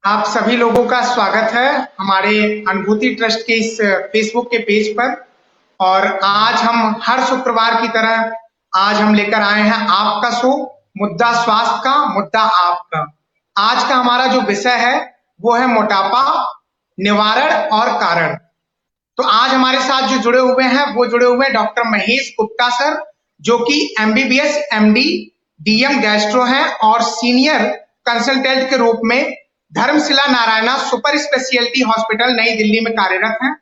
आप सभी लोगों का स्वागत है हमारे अनुभूति ट्रस्ट के इस फेसबुक के पेज पर। और आज हम हर शुक्रवार की तरह आज हम लेकर आए हैं आपका शो मुद्दा स्वास्थ्य का मुद्दा आपका। आज का हमारा जो विषय है वो है मोटापा, निवारण और कारण। तो आज हमारे साथ जो जुड़े हुए हैं वो जुड़े हुए हैं डॉक्टर महेश गुप्ता सर, जो कि एमबीबीएस एमडी डीएम गैस्ट्रो हैं और सीनियर कंसल्टेंट के रूप में Dharamshila Narayana super speciality hospital नई दिल्ली में कार्यरत हैं।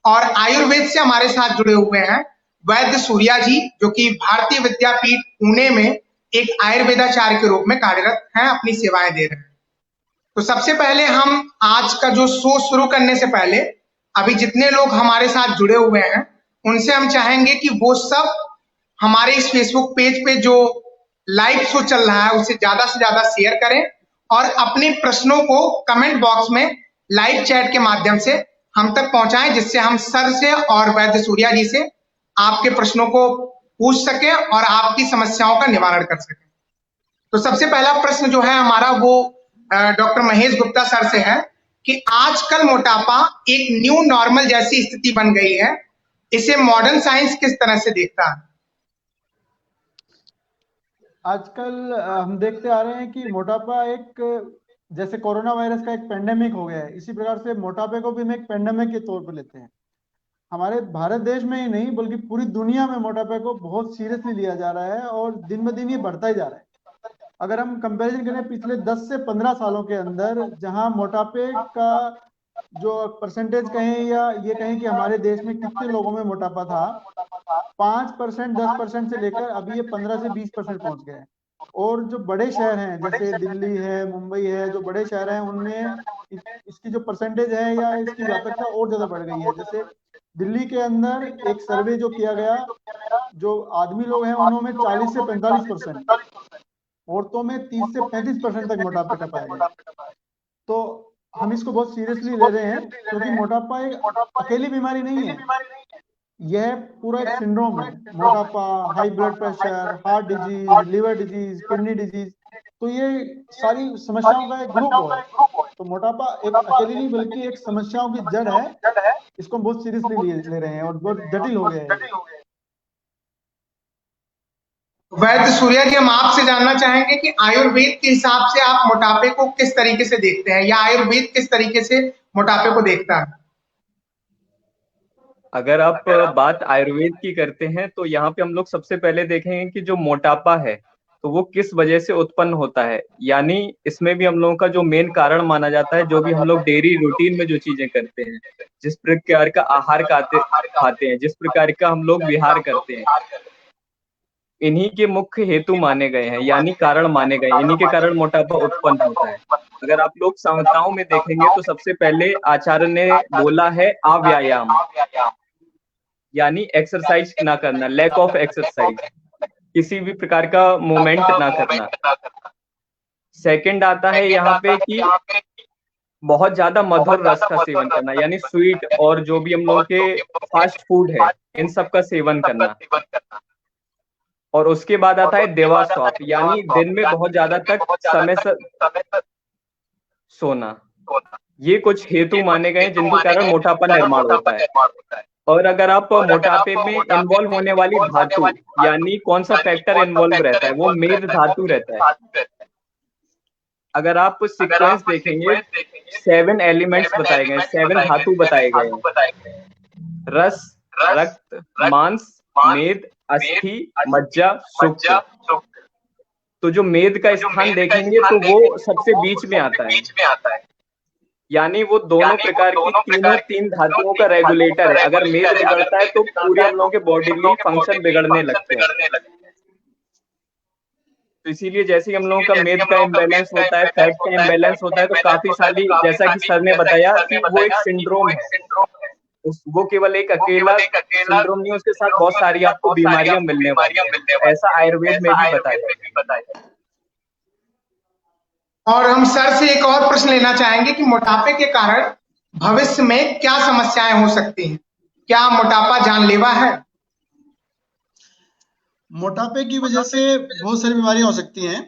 और आयुर्वेद से हमारे साथ जुड़े हुए हैं वैद्य सूर्या जी, जो कि भारतीय विद्यापीठ पुणे में एक आयुर्वेदाचार्य के रूप में कार्यरत हैं, अपनी सेवाएं दे रहे हैं। तो सबसे पहले हम आज का जो शो शुरू करने से पहले अभी जितने लोग हमारे साथ जुड़े हुए हैं उनसे हम चाहेंगे कि वो सब हमारे इस फेसबुक पेज पे जो लाइव शो चल रहा है उसे ज्यादा से ज्यादा शेयर करें और अपने प्रश्नों को कमेंट बॉक्स में लाइव चैट के माध्यम से हम तक पहुंचाएं, जिससे हम सर से और वैद्य सूर्या जी से आपके प्रश्नों को पूछ सकें और आपकी समस्याओं का निवारण कर सकें। तो सबसे पहला प्रश्न जो है हमारा वो डॉक्टर महेश गुप्ता सर से है कि आजकल मोटापा एक न्यू नॉर्मल जैसी स्थिति बन गई है, इसे मॉडर्न साइंस किस तरह से देखता है? आजकल हम देखते आ रहे हैं कि मोटापा एक जैसे कोरोना वायरस का एक पेंडेमिक हो गया है, इसी प्रकार से मोटापे को भी हम एक पेंडेमिक के तौर पर लेते हैं। हमारे भारत देश में ही नहीं बल्कि पूरी दुनिया में मोटापे को बहुत सीरियसली लिया जा रहा है और दिन ब दिन ये बढ़ता ही जा रहा है। अगर हम कंपैरिजन करें पिछले 10 से 15 सालों के अंदर, जहां मोटापे का जो परसेंटेज कहें या ये कहें कि हमारे देश में कितने लोगों में मोटापा था, 5%, 10% से लेकर अभी ये 15 से 20% पहुंच गए हैं। और जो बड़े शहर हैं जैसे दिल्ली है, मुंबई है, जो बड़े शहर हैं उनमें इसकी जो परसेंटेज है या इसकी व्यापकता और ज्यादा बढ़ गई है। जैसे दिल्ली के अंदर एक सर्वे जो किया गया, जो आदमी लोग हैं उन्होंने 40 से 45%, औरतों में 30 से 35% तक मोटापे का पाया गया। तो हम इसको बहुत सीरियसली ले रहे हैं क्योंकि मोटापा एक अकेली बीमारी नहीं है, यह पूरा एक सिंड्रोम है। मोटापा, high blood pressure, heart disease, liver disease, kidney disease, तो ये सारी समस्याओं का एक ग्रुप है। तो मोटापा एक अकेली नहीं बल्कि एक समस्याओं की जड़ है, इसको हम बहुत सीरियसली ले रहे हैं और बहुत जटिल हो गया है। वैद्य सूर्या जी, हम आपसे जानना चाहेंगे कि आयुर्वेद के हिसाब से आप मोटापे को किस तरीके से देखते हैं या आयुर्वेद किस तरीके से मोटापे को देखता है? अगर आप बात आयुर्वेद की करते हैं तो यहाँ पे हम लोग सबसे पहले देखेंगे कि जो मोटापा है तो वो किस वजह से उत्पन्न होता है। यानी इसमें भी हम लोगों का जो मेन कारण माना जाता है, जो भी हम लोग डेली रूटीन में जो चीजें करते हैं, जिस प्रकार का आहार खाते हैं, जिस प्रकार का हम लोग विहार करते हैं, इन्हीं के मुख्य हेतु माने गए हैं, यानी कारण माने गए। इन्हीं के कारण मोटापा उत्पन्न होता है। अगर आप लोग संहिताओं में देखेंगे तो सबसे पहले आचार्य ने बोला है अव्यायाम, यानी एक्सरसाइज ना करना, लैक ऑफ एक्सरसाइज, किसी भी प्रकार का मूवमेंट ना करना। सेकंड आता है यहाँ पे कि बहुत ज्यादा मधुर रस का सेवन करना, यानी स्वीट और जो भी हम लोग के फास्ट फूड है इन सब का सेवन करना। और उसके बाद आता है देवा स्वाप, यानी दिन में बहुत ज्यादा तक समय से सोना। ये कुछ हेतु माने गए जिनके कारण मोटापा निर्माण होता है। और अगर आप मोटापे में इन्वॉल्व होने वाली धातु, यानी कौन सा फैक्टर इन्वॉल्व रहता है, वो मेद धातु रहता है। अगर आप सीक्वेंस देखेंगे 7 एलिमेंट्स बताए गए, 7 धातु बताए गए हैं: रस, रक्त, मांस, मेद, अस्थि, मज्जा, शुक्र। तो जो मेद का स्थान देखेंगे तो वो सबसे बीच में आता है, यानी वो दोनों प्रकार की तीन धातुओं का रेगुलेटर है। अगर मेद बिगड़ता है तो पूरे हम लोगों के बॉडी फंक्शन बिगड़ने लगते हैं। तो इसीलिए जैसे ही हम लोगों का मेद का इम्बैलेंस होता है, फैट का इम्बैलेंस होता है, तो काफी सारी, जैसा कि सर ने बताया कि वो एक सिंड्रोम है। वो केवल एक अकेला सिंड्रोम नहीं, उसके साथ बहुत सारी आपको बीमारियां मिलने वाली हैं। ऐसा आयुर्वेद में भी बताया। और हम सर से एक और प्रश्न लेना चाहेंगे कि मोटापे के कारण भविष्य में क्या समस्याएं हो सकती हैं? क्या मोटापा जानलेवा है? मोटापे की वजह से बहुत सारी बीमारियां हो सकती हैं।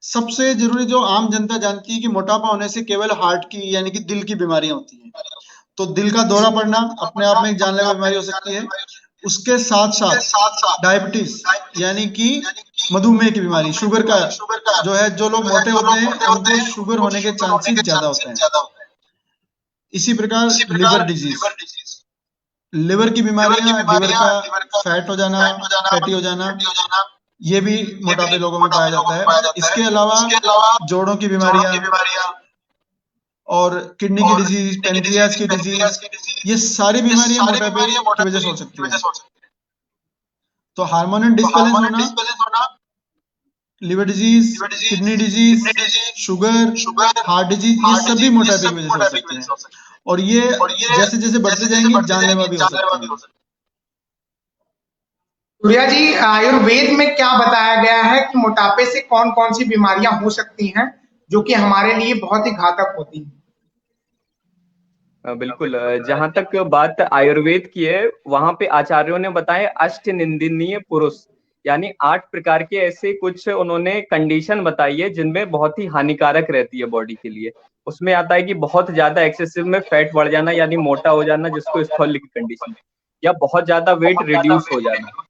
सबसे जरूरी जो आम जनता जानती है कि मोटापा होने से केवल हार्ट की यानी कि दिल की बीमारियां होती हैं। तो दिल का दौरा पड़ना अपने आप में एक जानलेवा बीमारी हो सकती है। उसके साथ साथ डायबिटीज यानी कि मधुमेह की बीमारी, शुगर का जो है, जो लोग मोटे होते हैं उनको शुगर होने के चांसेस ज्यादा होते हैं। इसी प्रकार लिवर डिजीज, लिवर की बीमारियां, लिवर का फैट हो जाना, फैटी हो जाना, ये भी मोटापे लोगों में पाया जाता है। इसके अलावा जोड़ों की बीमारियां और किडनी की डिजीज, पेनक्रियाज की डिजीज, ये सारी बीमारियां मोटापे की वजह से हो सकती है। तो हार्मोनल डिसबैलेंस होना, liver disease, kidney disease, sugar, heart disease, ये सभी मोटापे की वजह से हो सकते हैं। और ये जैसे जैसे बढ़ते जाएंगे जानलेवा भी हो सकते हैं। सूर्या जी, आयुर्वेद में क्या बताया गया है कि मोटापे से कौन कौन सी बीमारियां हो सकती हैं जो कि हमारे लिए बहुत ही घातक होती हैं? बिल्कुल। जहां तक बात आयुर्वेद की है, वहां पे आचार्यों ने बताया अष्ट निंदनीय पुरुष, यानी 8 प्रकार के ऐसे कुछ उन्होंने कंडीशन बताई है जिनमें बहुत ही हानिकारक रहती है बॉडी के लिए। उसमें आता है कि बहुत ज्यादा एक्सेसिव में फैट बढ़ जाना, यानी मोटा हो जाना, जिसको स्थूल की कंडीशन, या बहुत ज्यादा वेट रिड्यूस हो जाना।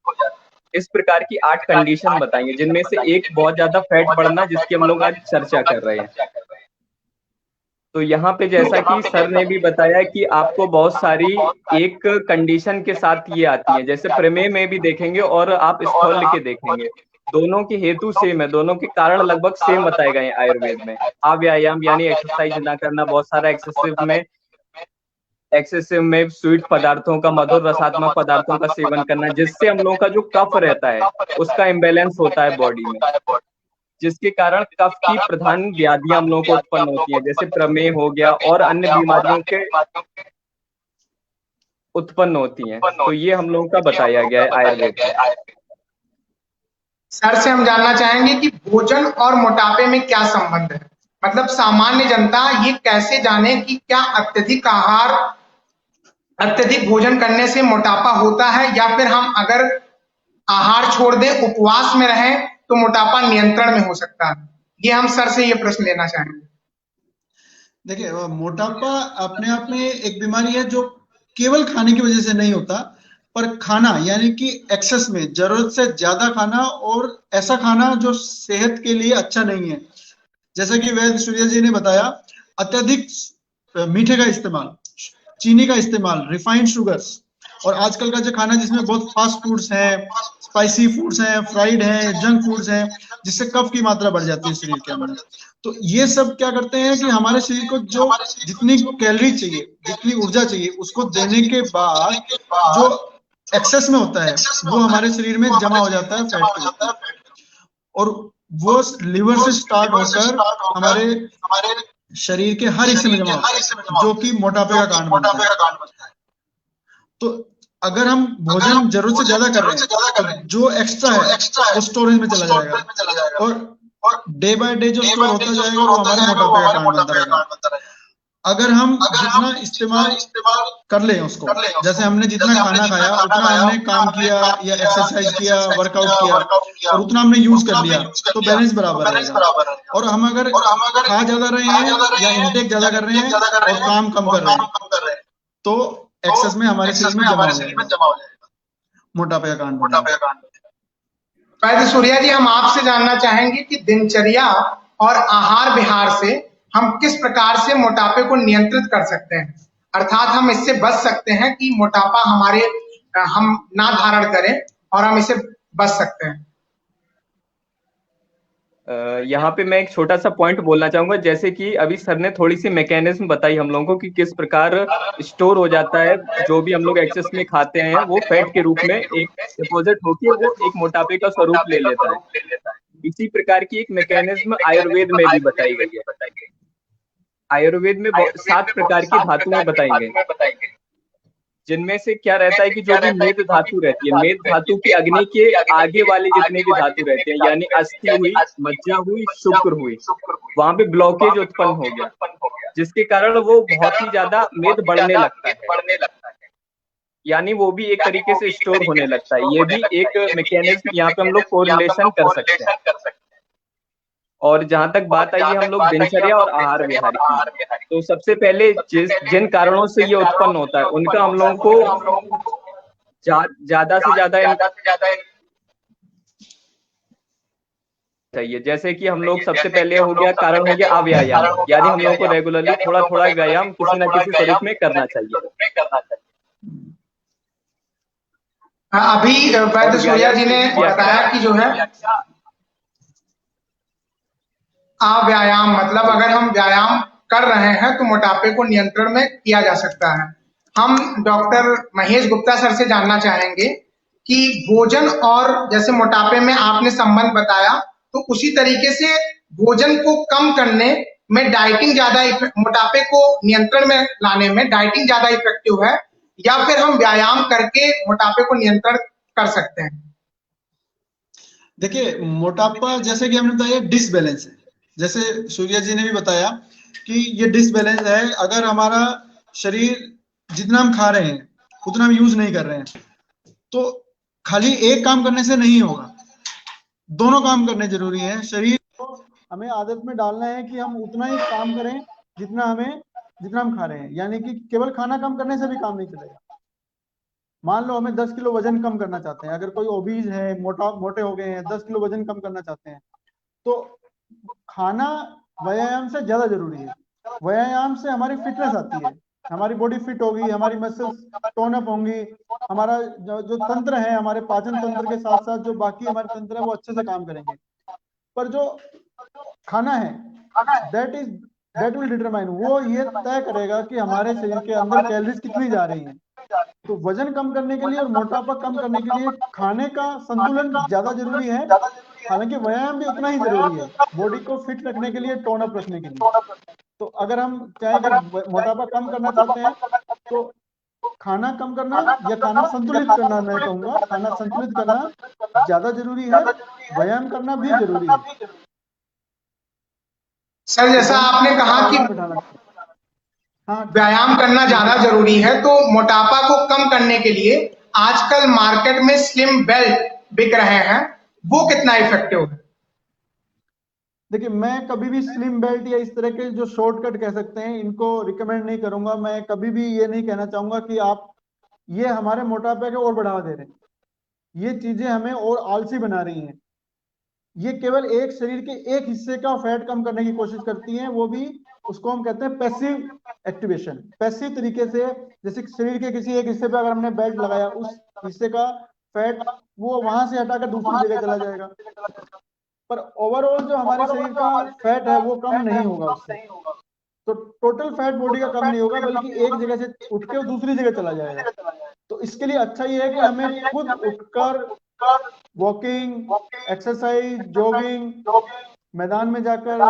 इस प्रकार की 8 कंडीशन बताई है, जिनमें से एक बहुत ज्यादा फैट बढ़ना, जिसकी हम लोग आज चर्चा कर रहे हैं। तो यहाँ पे जैसा कि सर ने भी बताया कि आपको बहुत सारी एक कंडीशन के साथ ये आती है, जैसे प्रमेय में भी देखेंगे और आप स्थौल्य के देखेंगे, दोनों के हेतु सेम है, दोनों के कारण लगभग सेम बताए गए हैं आयुर्वेद में। अव्यायाम यानी एक्सरसाइज ना करना, बहुत सारा एक्सेसिव में स्वीट पदार्थों का, मधुर रसात्मक पदार्थों का सेवन करना, जिससे हम लोगों का जो कफ रहता है उसका इम्बेलेंस होता है बॉडी में, जिसके कारण कफ की प्रधान व्याधियां हम लोगों को उत्पन्न होती है, जैसे प्रमेह हो गया और अन्य बीमारियों के उत्पन्न होती हैं। तो ये हम लोगों का बताया गया है आयुर्वेद में। सर से हम जानना चाहेंगे कि भोजन और मोटापे में क्या संबंध है? मतलब सामान्य जनता ये कैसे जाने कि क्या अत्यधिक भोजन करने से मोटापा होता है, या फिर हम अगर आहार छोड़ दें, उपवास में रहें, तो मोटापा नियंत्रण में हो सकता है? ये हम सर से ये प्रश्न लेना चाहेंगे। देखिए, मोटापा अपने आप में एक बीमारी है जो केवल खाने की वजह से नहीं होता, पर खाना यानी कि एक्सेस में, जरूरत से ज्यादा खाना और ऐसा खाना जो सेहत के लिए अच्छा नहीं है। जैसा कि वैद्य सूर्या जी ने बताया, अत्यधिक मीठे का इस्तेमाल, चीनी का इस्तेमाल, रिफाइंड शुगर्स, और आजकल का जो खाना जिसमें बहुत फास्ट फूड्स हैं, स्पाइसी फूड्स हैं, फ्राइड हैं, जंक फूड्स हैं, जिससे कफ की मात्रा बढ़ जाती है शरीर के अंदर। तो ये सब क्या करते हैं कि हमारे शरीर को जो जितनी कैलोरी चाहिए, जितनी ऊर्जा चाहिए, उसको देने के बाद जो एक्सेस में होता है वो हमारे शरीर में जमा हो जाता है फैट के रूप में, और वो लिवर से स्टार्ट होकर हमारे शरीर के हर हिस्से में जमा होता है, जो कि मोटापे का कारण बनता है। तो अगर हम भोजन जरूरत से ज्यादा कर रहे हैं तो जो एक्स्ट्रा है वो स्टोरेज में चला जाएगा, और डे बाय डे जो स्टोर होता जाएगा वो हमारे मोटापे का कारण बनता रहेगा। अगर हम जितना इस्तेमाल कर लें उसको, जैसे हमने जितना खाना खाया उतना हमने काम किया या एक्सरसाइज किया, वर्कआउट किया, और उतना हमने यूज कर लिया, तो बैलेंस बराबर रहेगा। और हम अगर खा ज्यादा रहे हैं या इंटेक ज्यादा कर रहे हैं और काम कम कर रहे हैं, तो एक्सेस में हमारे शरीर में जमा हो जाएगा, मोटापे का कारण बनेगा। वैद्य सूर्या जी, हम आपसे जानना चाहेंगे कि दिनचर्या और आहार विहार से हम किस प्रकार से मोटापे को नियंत्रित कर सकते हैं, अर्थात हम इससे बच सकते हैं कि मोटापा हम ना धारण करें और हम इससे बच सकते हैं। यहाँ पे मैं एक छोटा सा पॉइंट बोलना चाहूंगा, जैसे कि अभी सर ने थोड़ी सी मैकेनिज्म बताई हम लोगों को कि किस प्रकार स्टोर हो जाता है, जो भी हम लोग एक्सेस में खाते हैं वो फैट के रूप में एक डिपोजिट होकर वो एक मोटापे का स्वरूप ले लेता है। इसी प्रकार की एक मैकेनिज्म आयुर्वेद में भी बताई गई है। आयुर्वेद में 7 प्रकार की धातुएं बताई गई, जिनमें से क्या रहता है कि जो भी मेद धातु रहती है, मेद धातु की अग्नि के आगे वाले जितने भी धातु रहते हैं, यानी अस्थि हुई, मज्जा हुई, शुक्र हुई, वहां पे ब्लॉकेज उत्पन्न हो गया, जिसके कारण वो बहुत ही ज्यादा मेद बढ़ने लगता है, यानी वो भी एक तरीके से स्टोर होने लगता है। ये भी एक मैकेनिज्म यहाँ पे हम लोग कोरिलेशन कर सकते हैं। और जहां तक बात आई है हम लोग दिनचर्या और आहार विहार की, तो सबसे पहले जिन कारणों से ये उत्पन्न होता है उनका हम लोगों को ज्यादा से ज्यादा चाहिए। जैसे कि हम लोग सबसे पहले हो गया कारण हो गया अव्यायाम, यानी हम लोगों को रेगुलरली थोड़ा थोड़ा व्यायाम किसी न किसी स्वरूप में करना चाहिए। अभी वैद्य सूर्या जी ने बताया कि जो है अव्यायाम मतलब अगर हम व्यायाम कर रहे हैं तो मोटापे को नियंत्रण में किया जा सकता है। हम डॉक्टर महेश गुप्ता सर से जानना चाहेंगे कि भोजन और जैसे मोटापे में आपने संबंध बताया, तो उसी तरीके से भोजन को कम करने में डाइटिंग ज्यादा, मोटापे को नियंत्रण में लाने में डाइटिंग ज्यादा इफेक्टिव है या फिर हम व्यायाम करके मोटापे को नियंत्रण कर सकते हैं? देखिए, मोटापा जैसे कि हमने बताया डिसबैलेंस है, जैसे सूर्या जी ने भी बताया कि ये डिसबैलेंस है। अगर हमारा शरीर जितना हम खा रहे हैं उतना हम यूज नहीं कर रहे हैं, तो खाली एक काम करने से नहीं होगा, दोनों काम करने जरूरी है। शरीर को हमें आदत में डालना है कि हम उतना ही काम करें जितना हम खा रहे हैं, यानी कि केवल खाना कम करने से भी काम नहीं चलेगा। मान लो हमें 10 किलो वजन कम करना चाहते हैं, अगर कोई ओबीज है, मोटे हो गए हैं, 10 किलो वजन कम करना चाहते हैं, तो खाना व्यायाम से ज्यादा जरूरी है। व्यायाम से हमारी फिटनेस आती है, हमारी बॉडी फिट होगी, हमारी मसल्स टोन अप होंगी, हमारा जो तंत्र है, हमारे पाचन तंत्र के साथ साथ जो बाकी हमारे तंत्र है वो अच्छे से काम करेंगे। पर जो खाना है दैट विल डिटरमाइन, वो ये तय करेगा कि हमारे शरीर के अंदर कैलोरीज कितनी जा रही हैं। तो वजन कम करने के लिए और मोटापा कम करने के लिए खाने का संतुलन ज्यादा जरूरी है, हालांकि व्यायाम भी उतना ही जरूरी है बॉडी को फिट रखने के लिए, टोन अप रखने के लिए। तो अगर हम चाहे कि मोटापा कम करना चाहते हैं तो खाना कम करना या खाना संतुलित करना, मैं कहूंगा खाना संतुलित करना ज्यादा जरूरी है, व्यायाम करना भी जरूरी है। सर जैसा आपने कहा कि व्यायाम करना ज्यादा जरूरी है, तो मोटापा को कम करने के लिए आजकल मार्केट में स्लिम बेल्ट बिक रहे हैं, वो कितना इफेक्टिव है? देखिए, मैं कभी भी स्लिम बेल्ट या इस तरह के जो शॉर्टकट कह सकते हैं इनको रिकमेंड नहीं करूंगा। मैं कभी भी ये नहीं कहना चाहूंगा कि आप ये हमारे मोटापे को और बढ़ावा दे रहे हैं, ये चीजें हमें और आलसी बना रही हैं। ये केवल एक शरीर के एक हिस्से का फैट कम करने की कोशिश करती हैं, वो भी उसको हम कहते हैं पैसिव एक्टिवेशन। पैसिव तरीके से, जैसे शरीर के किसी एक हिस्से पे अगर हमने बेल्ट लगाया, उस हिस्से का फैट वो वहां से हटाकर दूसरी जगह चला जाएगा, पर ओवरऑल जो हमारे शरीर का फैट है वो कम नहीं होगा उससे। तो टोटल फैट बॉडी का कम नहीं होगा, बल्कि एक जगह से उठ के दूसरी जगह चला जाएगा। तो इसके लिए अच्छा ये है कि हमें खुद उठकर वॉकिंग, एक्सरसाइज, जॉगिंग, मैदान में जाकर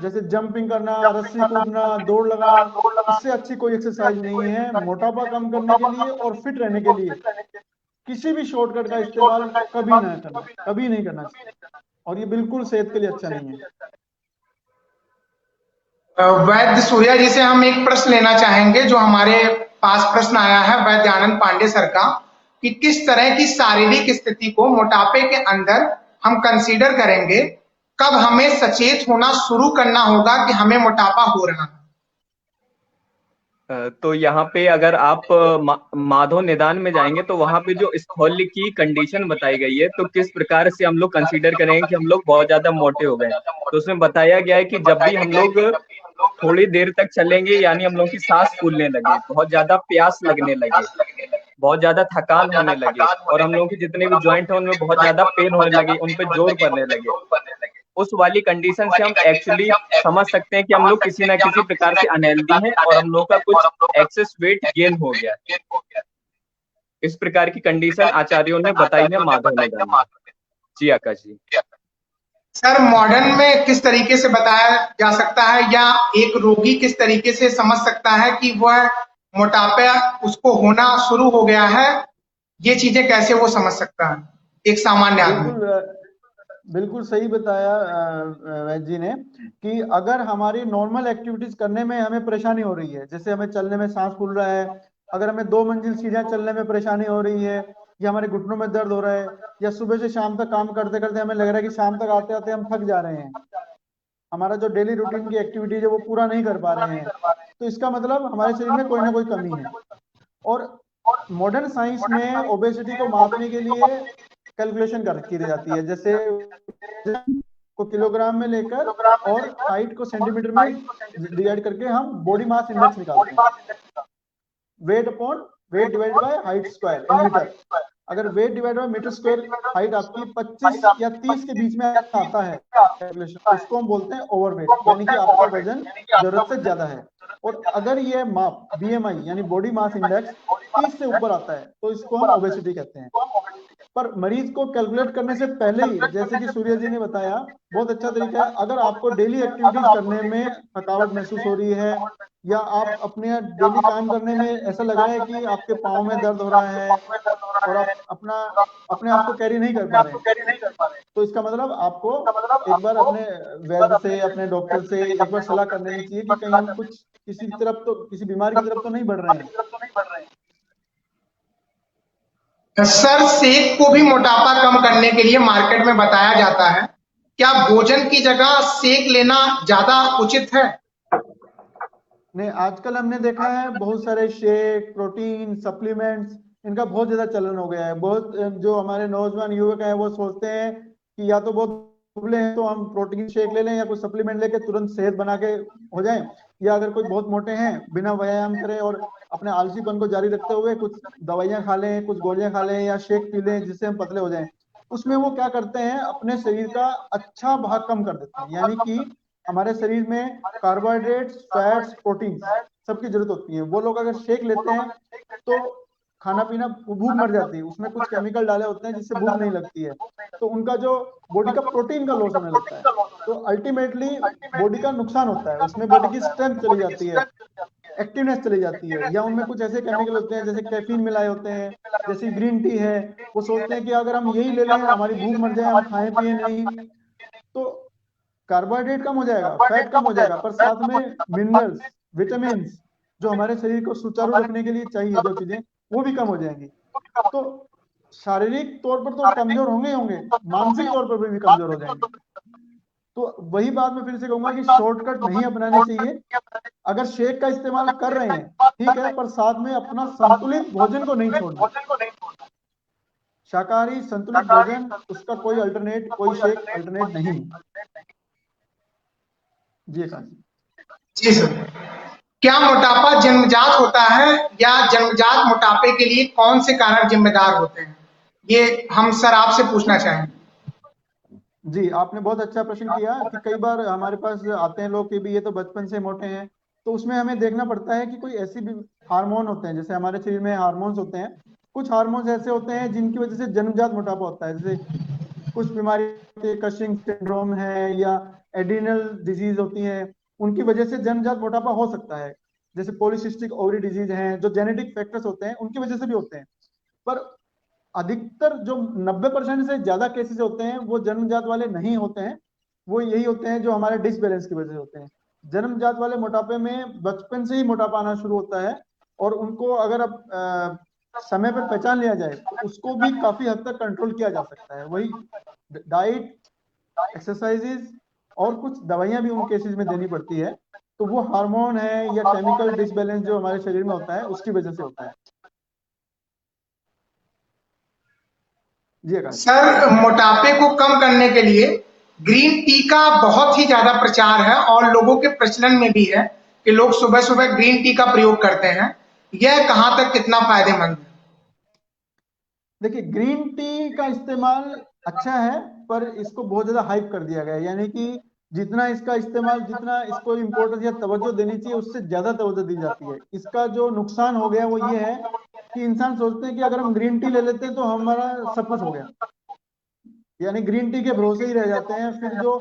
जैसे जंपिंग करना, रस्सी कूदना, दौड़ लगाना, इससे अच्छी कोई एक्सरसाइज नहीं है मोटापा कम करने के लिए और फिट रहने के लिए। किसी भी शॉर्टकट का इस्तेमाल कभी ना करना, कभी नहीं करना चाहिए, और ये बिल्कुल सेहत के लिए अच्छा नहीं है। वैद्य सूर्या जी से हम एक प्रश्न लेना चाहेंगे, जो हमारे पास प्रश्न आया है वैद्य आनंद पांडे सर का, कि किस तरह की शारीरिक स्थिति को मोटापे के अंदर हम कंसीडर करेंगे, कब हमें सचेत होना शुरू करना होगा कि हमें मोटापा हो रहा है? तो यहाँ पे अगर आप माधव निदान में जाएंगे तो वहां पे जो स्थौल्य की कंडीशन बताई गई है, तो किस प्रकार से हम लोग कंसीडर करेंगे कि हम लोग बहुत ज्यादा मोटे हो गए, तो उसमें बताया गया है कि जब भी हम लोग थोड़ी देर तक चलेंगे, यानी हम लोग की सांस फूलने लगे, बहुत ज्यादा प्यास लगने लगे, बहुत ज्यादा थकान होने लगे, और हम लोगों के जितने भी ज्वाइंट है उनमें बहुत ज्यादा पेन होने लगे, उन पे जोर पड़ने लगे, उस वाली कंडीशन से हम एक्चुअली समझ सकते हैं कि हम लोग किसी ना किसी प्रकार से अनहेल्दी हैं और हम लोग का कुछ एक्सेस वेट गेन हो गया। इस प्रकार की कंडीशन आचार्यों ने बताई है माधव निदान में। जी आकाश जी। सर मॉडर्न में किस तरीके से बताया जा सकता है, या एक रोगी किस तरीके से समझ सकता है कि वह मोटापा उसको होना शुरू हो गया है, ये चीजें कैसे वो समझ सकता है एक सामान्य आदमी? बिल्कुल सही बताया वैद्य जी ने, कि अगर हमारी नॉर्मल एक्टिविटीज करने में हमें परेशानी हो रही है, जैसे हमें चलने में सांस फूल रहा है, अगर हमें 2 मंजिल सीढ़ियां चलने में परेशानी हो रही है, या हमारे घुटनों में दर्द हो रहा है, या सुबह से शाम तक काम करते करते हमें लग रहा है कि शाम तक आते आते हम थक जा रहे हैं, हमारा जो डेली रूटीन की एक्टिविटीज है वो पूरा नहीं कर पा रहे हैं, तो इसका मतलब हमारे शरीर में कोई ना कोई कमी है। और मॉडर्न साइंस में ओबेसिटी को मापने के लिए कैलकुलेशन की जाती है, जैसे को किलोग्राम में लेकर और हाइट को सेंटीमीटर में डिवाइड करके हम बॉडी मास इंडेक्स निकालते हैं। Weight upon weight divide by height square in meter. अगर weight divide by meter square height आपकी 25 या 30 के बीच में आता है कैलकुलेशन, उसको हम बोलते हैं ओवरवेट, यानी कि आपका वजन जरूरत से ज्यादा है। और अगर ये माप बीएमआई यानी बॉडी मास इंडेक्स 30 से ऊपर आता है तो इसको हम ओबेसिटी कहते हैं। पर मरीज को कैलकुलेट करने से पहले ही, जैसे कि सूर्य जी ने बताया, बहुत अच्छा तरीका है। अगर आपको डेली एक्टिविटीज करने में थकावट महसूस हो रही है या आप अपने डेली काम करने में ऐसा लग रहा है कि आपके पाँव में दर्द हो रहा है और आप अपने आप को कैरी नहीं कर पा रहे हैं, तो इसका मतलब आपको एक बार अपने वैद्य से, अपने डॉक्टर से एक बार सलाह कर लेनी चाहिए कि कहीं हम कुछ किसी बीमारी की तरफ तो नहीं बढ़ रहे हैं। सर, सेक को भी मोटापा कम करने के लिए मार्केट में बताया जाता है, क्या भोजन की जगह सेक लेना ज्यादा उचित है? नहीं, आजकल हमने देखा है बहुत सारे शेक, प्रोटीन, सप्लीमेंट्स, इनका बहुत ज्यादा चलन हो गया है। बहुत जो हमारे नौजवान युवक हैं वो सोचते हैं कि या तो बहुत दुबले हैं तो हम प्रोटीन शेक ले लें या कुछ सप्लीमेंट लेके तुरंत सेहत बना के हो जाए, या अगर कोई बहुत मोटे हैं बिना व्यायाम करे और अपने आलसीपन को जारी रखते हुए कुछ दवाइयां खा लें, कुछ गोलियां खा लें या शेक पी लें जिससे हम पतले हो जाएं। उसमें वो क्या करते हैं, अपने शरीर का अच्छा भाग कम कर देते हैं। यानी कि हमारे शरीर में कार्बोहाइड्रेट्स, फैट्स, प्रोटीन सबकी जरूरत होती है। वो लोग अगर शेक लेते हैं तो खाना पीना भूख मर जाती है, उसमें कुछ केमिकल डाले होते हैं जिससे भूख नहीं लगती है, तो उनका जो बॉडी का प्रोटीन का लॉस होने लगता है, तो अल्टीमेटली बॉडी का नुकसान होता है। उसमें बॉडी की स्ट्रेंथ चली जाती है, एक्टिवनेस चली जाती है। या उनमें कुछ ऐसे केमिकल होते हैं जैसे कैफीन मिलाए होते हैं, जैसे ग्रीन टी है, वो सोचते हैं कि अगर हम यही ले लें हमारी भूख मर जाए, हम खाएं पिए नहीं, तो कार्बोहाइड्रेट कम हो जाएगा, फैट कम हो जाएगा, पर साथ में मिनरल्स, विटामिन जो हमारे शरीर को सुचारू रखने के लिए चाहिए जो चीजें, वो भी कम हो जाएंगी। तो शारीरिक तौर पर तो कमजोर होंगे ही होंगे, मानसिक तौर पर भी कमजोर हो जाएंगे। तो वही बात मैं फिर से कहूंगा कि शॉर्टकट नहीं अपनाने चाहिए। अगर शेक का इस्तेमाल कर रहे हैं ठीक है, पर साथ में अपना संतुलित भोजन को नहीं छोड़ना। शाकाहारी संतुलित भोजन, उसका कोई अल्टरनेट, कोई शेक अल्टरनेट नहीं। जी जी सर, क्या मोटापा जन्मजात होता है या जन्मजात मोटापे के लिए कौन से कारक जिम्मेदार होते हैं? ये हम सर आपसे पूछना चाहेंगे। जी, आपने बहुत अच्छा प्रश्न किया कि कई बार हमारे पास आते हैं लोग कि भी ये तो बचपन से मोटे हैं, तो उसमें हमें देखना पड़ता है कि कोई ऐसी भी हार्मोन होते हैं, जैसे हमारे शरीर में हार्मोन्स होते हैं, कुछ हार्मोन्स ऐसे होते हैं जिनकी वजह से जन्मजात मोटापा होता है। जैसे कुछ बीमारी, कशिंग सिंड्रोम है या एड्रिनल डिजीज होती है, उनकी वजह से जन्मजात मोटापा हो सकता है। जैसे पॉलीसिस्टिक ओवरी डिजीज है, जो जेनेटिक फैक्टर्स होते हैं उनकी वजह से भी होते हैं। पर अधिकतर जो 90% से ज्यादा केसेस होते हैं वो जन्मजात वाले नहीं होते हैं, वो यही होते हैं जो हमारे डिसबैलेंस की वजह से होते हैं। जन्मजात वाले मोटापे में बचपन से ही मोटापा आना शुरू होता है, और उनको अगर अब समय पर पहचान लिया जाए तो उसको भी काफी हद तक कंट्रोल किया जा सकता है। वही डाइट, एक्सरसाइजेज और कुछ दवाइयां भी उन केसेस में देनी पड़ती है। तो वो हार्मोन है या केमिकल डिसबैलेंस जो हमारे शरीर में होता है उसकी वजह से होता है। जी आकाश। सर, मोटापे को कम करने के लिए ग्रीन टी का बहुत ही ज्यादा प्रचार है और लोगों के प्रचलन में भी है कि लोग सुबह सुबह ग्रीन टी का प्रयोग करते हैं। यह कहाँ तक कितना फायदेमंद है? देखिए, ग्रीन टी का इस्तेमाल अच्छा है, पर इसको बहुत ज्यादा हाइप कर दिया गया है। यानी कि जितना इसका इस्तेमाल, जितना इसको इम्पोर्टेंस या तवज्जो देनी चाहिए उससे ज्यादा तवज्जो दी जाती है। इसका जो नुकसान हो गया वो ये है कि इंसान सोचते हैं कि अगर हम ग्रीन टी ले लेते हैं तो हमारा सब कुछ हो गया, यानी ग्रीन टी के भरोसे ही रह जाते हैं, फिर जो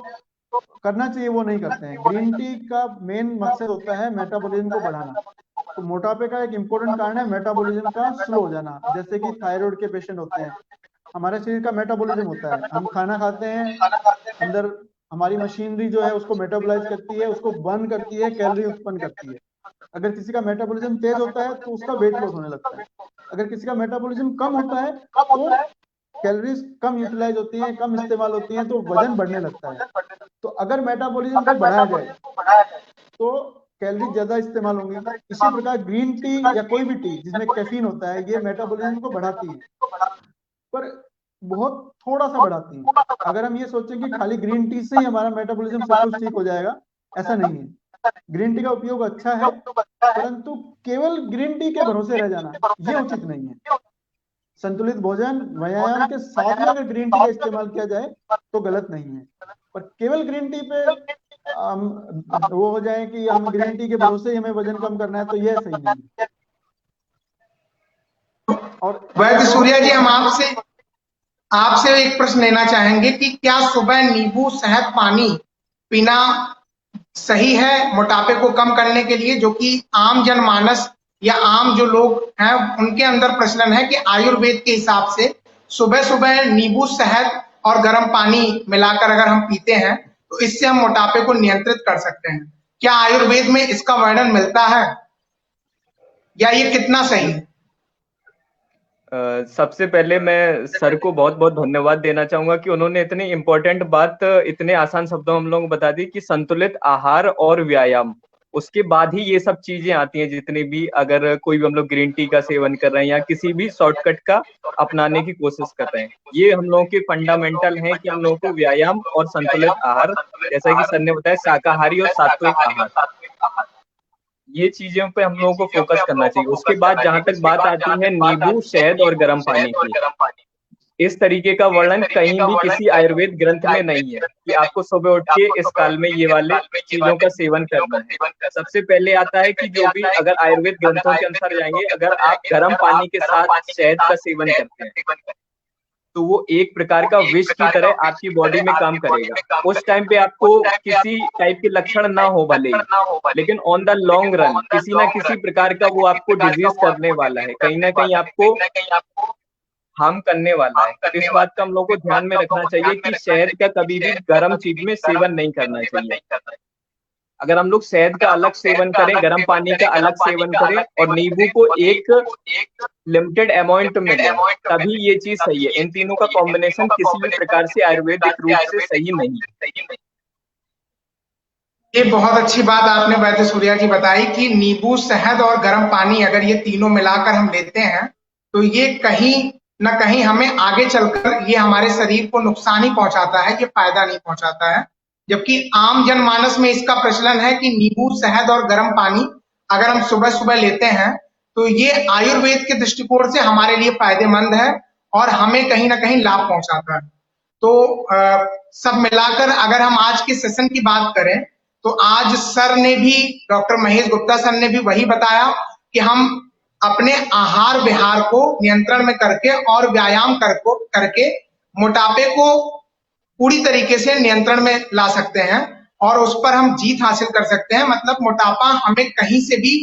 करना चाहिए वो नहीं करते हैं। ग्रीन टी का मेन मकसद होता है मेटाबॉलिज्म को बढ़ाना। तो मोटापे का एक इंपॉर्टेंट कारण है मेटाबॉलिज्म का स्लो हो जाना। जैसे कि थायराइड के पेशेंट होते हैं, हमारे शरीर का मेटाबॉलिज्म होता है, हम खाना खाते हैं, अंदर हमारी मशीनरी जो है उसको मेटाबोलाइज करती है, उसको बर्न करती है, कैलोरी उत्पन्न करती है। अगर किसी का मेटाबॉलिज्म तेज होता है तो उसका वेट लॉस होने लगता है। अगर किसी का मेटाबॉलिज्म कम होता है तो कैलोरीज कम यूटिलाइज होती हैं, कम इस्तेमाल होती हैं, तो वजन बढ़ने लगता है। तो अगर मेटाबॉलिज्म को बढ़ाया जाए तो कैलोरी ज्यादा इस्तेमाल होंगी। इसी प्रकार ग्रीन टी या कोई भी टी जिसमें कैफीन होता है, ये मेटाबॉलिज्म को बढ़ाती है, पर बहुत थोड़ा सा बढ़ाती है। अगर हम ये सोचें कि खाली ग्रीन टी से ही हमारा मेटाबॉलिज्म सब कुछ ठीक हो जाएगा, ऐसा नहीं है। ग्रीन टी का उपयोग अच्छा है, परंतु केवल ग्रीन टी के भरोसे रह जाना ये उचित नहीं है। संतुलित भोजन व्यायाम के साथ में अगर ग्रीन टी का इस्तेमाल किया जाए तो गलत नहीं है, पर केवल ग्रीन टी पे वो हो जाए कि हम ग्रीन टी के भरोसे ही हमें वजन कम करना है, तो यह सही नहीं है। और वैद्य सूर्या जी, हम आपसे एक प्रश्न लेना चाहेंगे कि क्या सुबह नींबू शहद पानी पीना सही है मोटापे को कम करने के लिए, जो कि आम जनमानस या आम जो लोग हैं उनके अंदर प्रचलन है कि आयुर्वेद के हिसाब से सुबह सुबह नींबू शहद और गर्म पानी मिलाकर अगर हम पीते हैं तो इससे हम मोटापे को नियंत्रित कर सकते हैं। क्या आयुर्वेद में इसका वर्णन मिलता है या ये कितना सही है? सबसे पहले मैं सर को बहुत बहुत धन्यवाद देना चाहूंगा कि उन्होंने इतनी इम्पोर्टेंट बात इतने आसान शब्दों में हम लोगों को बता दी कि संतुलित आहार और व्यायाम, उसके बाद ही ये सब चीजें आती हैं। जितने भी अगर कोई भी हम लोग ग्रीन टी का सेवन कर रहे हैं या किसी भी शॉर्टकट का अपनाने की कोशिश कर रहे हैं, ये हम लोगों के फंडामेंटल हैं कि हम लोगों को व्यायाम और संतुलित आहार, जैसा कि सर ने बताया शाकाहारी और सात्विक आहार, ये चीजों पे हम लोगों को फोकस करना चाहिए। उसके बाद जहां तक बात आती है नींबू शहद और गर्म पानी की, इस तरीके का वर्णन कहीं भी किसी आयुर्वेद ग्रंथ में नहीं है कि आपको सुबह उठ के इस काल में ये वाले चीजों का सेवन करना है। सबसे पहले आता है कि जो भी अगर आयुर्वेद ग्रंथों के अनुसार जाएंगे, अगर आप गर्म पानी के साथ शहद का सेवन करते हैं तो वो एक प्रकार का विष की तरह आपकी बॉडी में काम करेगा। उस टाइम पे आपको किसी टाइप के लक्षण ना हो भले ही, लेकिन ऑन द लॉन्ग रन किसी ना किसी प्रकार का वो आपको डिजीज करने वाला है, कहीं ना कहीं आपको हार्म करने वाला है। तो इस बात का हम लोग को ध्यान में रखना चाहिए कि शहद का कभी भी गर्म चीज में सेवन नहीं करना चाहिए। अगर हम लोग शहद का अलग सेवन करें, गर्म पानी का अलग सेवन करें और नींबू को एक लिमिटेड अमाउंट में लें, तभी ये चीज सही है। इन तीनों का कॉम्बिनेशन किसी भी प्रकार से आयुर्वेदिक रूप से सही नहीं। ये बहुत अच्छी बात आपने वैद्य सूर्या जी बताई कि नींबू शहद और गर्म पानी अगर ये तीनों मिलाकर हम लेते हैं तो ये कहीं न कहीं हमें आगे चलकर ये हमारे शरीर को नुकसान ही पहुंचाता है, ये फायदा नहीं पहुंचाता है। जबकि आम जनमानस में इसका प्रचलन है कि नींबू शहद और गर्म पानी अगर हम सुबह सुबह लेते हैं तो ये आयुर्वेद के दृष्टिकोण से हमारे लिए फायदेमंद है और हमें कहीं ना कहीं लाभ पहुंचाता है। तो सब मिलाकर अगर हम आज के सेशन की बात करें तो आज सर ने भी, डॉक्टर महेश गुप्ता सर ने भी वही बताया कि हम अपने आहार विहार को नियंत्रण में करके और व्यायाम करके मोटापे को पूरी तरीके से नियंत्रण में ला सकते हैं और उस पर हम जीत हासिल कर सकते हैं। मतलब मोटापा हमें कहीं से भी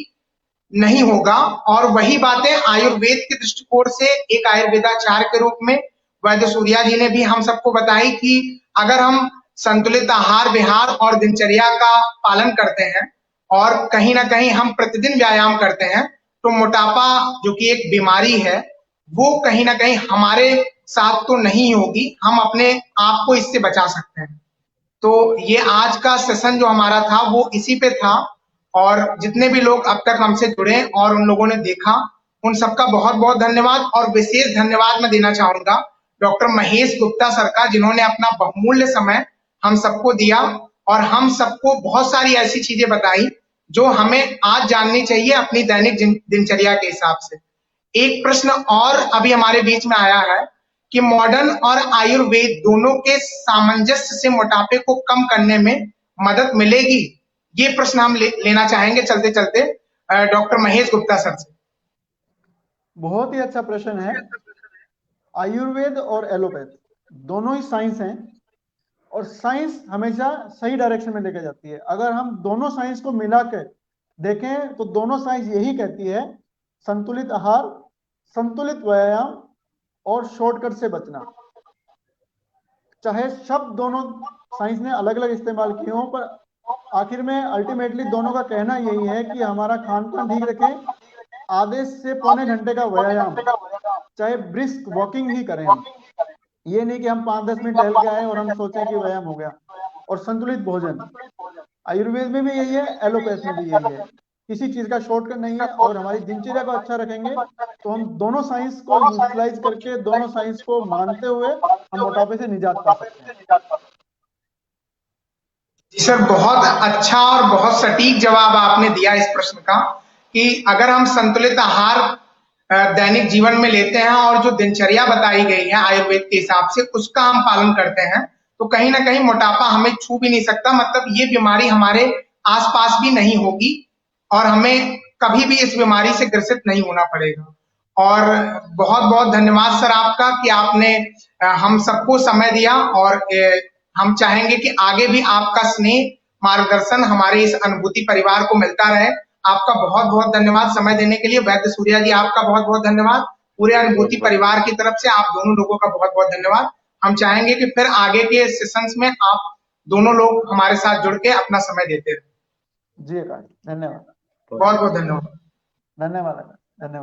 नहीं होगा। और वही बातें आयुर्वेद के दृष्टिकोण से एक आयुर्वेदाचार्य के रूप में वैद्य सूर्या जी ने भी हम सबको बताई कि अगर हम संतुलित आहार विहार और दिनचर्या का पालन करते हैं और कहीं ना कहीं हम प्रतिदिन व्यायाम करते हैं तो मोटापा जो कि एक बीमारी है वो कहीं ना कहीं हमारे साथ तो नहीं होगी, हम अपने आप को इससे बचा सकते हैं। तो ये आज का सेशन जो हमारा था वो इसी पे था और जितने भी लोग अब तक हमसे जुड़े और उन लोगों ने देखा उन सबका बहुत बहुत धन्यवाद। और विशेष धन्यवाद मैं देना चाहूंगा डॉक्टर महेश गुप्ता सर का, जिन्होंने अपना बहुमूल्य समय हम सबको दिया और हम सबको बहुत सारी ऐसी चीजें बताई जो हमें आज जाननी चाहिए अपनी दैनिक दिनचर्या के हिसाब से। एक प्रश्न और अभी हमारे बीच में आया है कि मॉडर्न और आयुर्वेद दोनों के सामंजस्य से मोटापे को कम करने में मदद मिलेगी, ये प्रश्न हम लेना चाहेंगे चलते चलते डॉक्टर महेश गुप्ता सर से। बहुत ही अच्छा प्रश्न है। आयुर्वेद और एलोपैथ दोनों ही साइंस हैं और साइंस हमेशा सही डायरेक्शन में लेकर जाती है। अगर हम दोनों साइंस को मिलाकर देखें तो दोनों साइंस यही कहती है संतुलित आहार, संतुलित व्यायाम और शॉर्टकट से बचना। चाहे शब्द दोनों साइंस ने अलग अलग इस्तेमाल किए हों, पर आखिर में अल्टीमेटली दोनों का कहना यही है कि हमारा खान पान ठीक रखें, आधे से पौने घंटे का व्यायाम, चाहे ब्रिस्क वॉकिंग ही करें हम। ये नहीं कि हम 5-10 मिनट टहल के आए और हम सोचें कि व्यायाम हो गया। और संतुलित भोजन। आयुर्वेद में भी यही है, एलोपैथ में भी यही है। किसी चीज का शॉर्टकट नहीं है, और हमारी दिनचर्या को अच्छा रखेंगे तो हम दोनों साइंस को यूटिलाइज करके, दोनों साइंस को मानते हुए हम मोटापे से निजात पा सकते हैं। जी सर, बहुत अच्छा और बहुत सटीक जवाब आपने दिया इस प्रश्न का कि अगर हम संतुलित आहार दैनिक जीवन में लेते हैं और जो दिनचर्या बताई गई है आयुर्वेद के हिसाब से उसका हम पालन करते हैं तो कहीं ना कहीं मोटापा हमें छू भी नहीं सकता, मतलब ये बीमारी हमारे आसपास भी नहीं होगी और हमें कभी भी इस बीमारी से ग्रसित नहीं होना पड़ेगा। और बहुत बहुत धन्यवाद सर आपका कि आपने हम सबको समय दिया, और हम चाहेंगे कि आगे भी आपका स्नेह मार्गदर्शन हमारे इस अनुभूति परिवार को मिलता रहे। आपका बहुत बहुत धन्यवाद समय देने के लिए। वैद्य सूर्या जी, आपका बहुत बहुत धन्यवाद। पूरे अनुभूति परिवार की तरफ से आप दोनों लोगों का बहुत बहुत धन्यवाद। हम चाहेंगे कि फिर आगे के सेशंस में आप दोनों लोग हमारे साथ जुड़ के अपना समय देते रहे। जी आकाश, धन्यवाद। बहुत बहुत धन्यवाद। धन्यवाद आकाश, धन्यवाद।